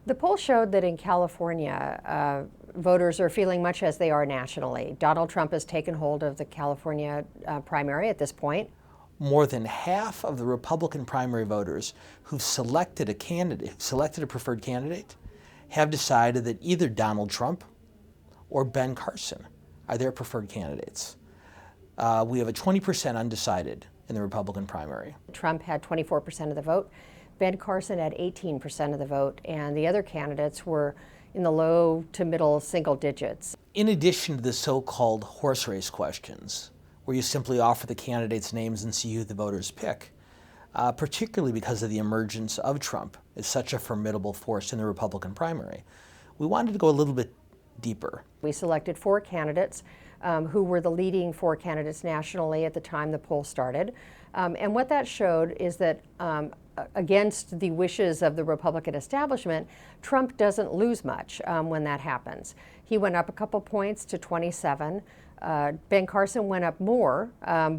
The poll showed that in California, voters are feeling much as they are nationally. Donald Trump has taken hold of the California primary at this point. More than half of the Republican primary voters who've selected a preferred candidate, have decided that either Donald Trump or Ben Carson are their preferred candidates. We have a 20% undecided in the Republican primary. Trump had 24% of the vote. Ben Carson had 18% of the vote, and the other candidates were in the low to middle single digits. In addition to the so-called horse race questions, where you simply offer the candidates' names and see who the voters pick, particularly because of the emergence of Trump as such a formidable force in the Republican primary, we wanted to go a little bit deeper. We selected 4 candidates who were the leading 4 candidates nationally at the time the poll started. And what that showed is that against the wishes of the Republican establishment, Trump doesn't lose much when that happens. He went up a couple points to 27. Ben Carson went up more,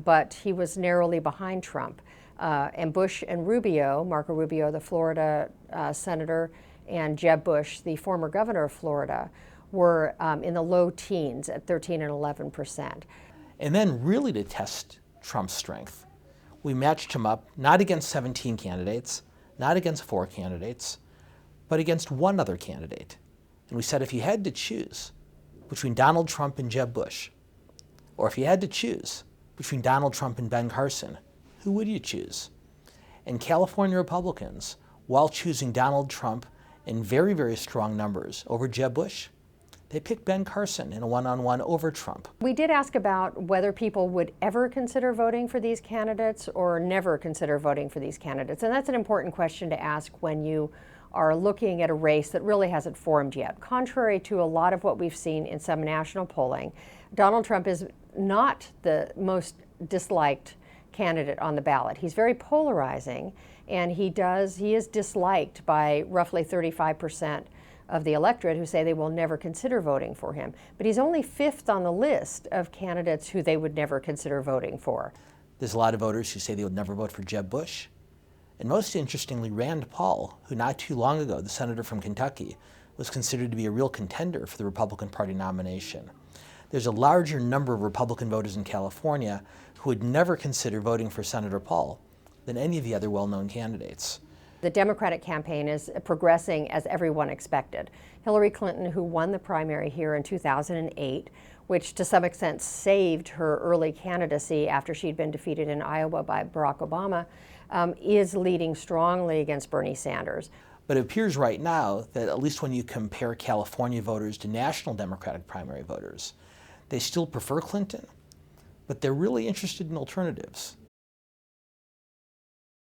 but he was narrowly behind Trump. And Bush and Rubio, Marco Rubio, the Florida senator, and Jeb Bush, the former governor of Florida, were in the low teens at 13 and 11%. And then really to test Trump's strength, we matched him up not against 17 candidates, not against 4 candidates, but against one other candidate. And we said if you had to choose between Donald Trump and Jeb Bush, or if you had to choose between Donald Trump and Ben Carson, who would you choose? And California Republicans, while choosing Donald Trump in very, very strong numbers over Jeb Bush, they picked Ben Carson in a one-on-one over Trump. We did ask about whether people would ever consider voting for these candidates or never consider voting for these candidates. And that's an important question to ask when you are looking at a race that really hasn't formed yet. Contrary to a lot of what we've seen in some national polling, Donald Trump is not the most disliked candidate on the ballot. He's very polarizing, and he is disliked by roughly 35% of the electorate who say they will never consider voting for him. But he's only 5th on the list of candidates who they would never consider voting for. There's a lot of voters who say they would never vote for Jeb Bush. And most interestingly, Rand Paul, who not too long ago, the senator from Kentucky, was considered to be a real contender for the Republican Party nomination. There's a larger number of Republican voters in California who would never consider voting for Senator Paul than any of the other well-known candidates. The Democratic campaign is progressing as everyone expected. Hillary Clinton, who won the primary here in 2008, which to some extent saved her early candidacy after she'd been defeated in Iowa by Barack Obama, is leading strongly against Bernie Sanders. But it appears right now that at least when you compare California voters to national Democratic primary voters, they still prefer Clinton, but they're really interested in alternatives.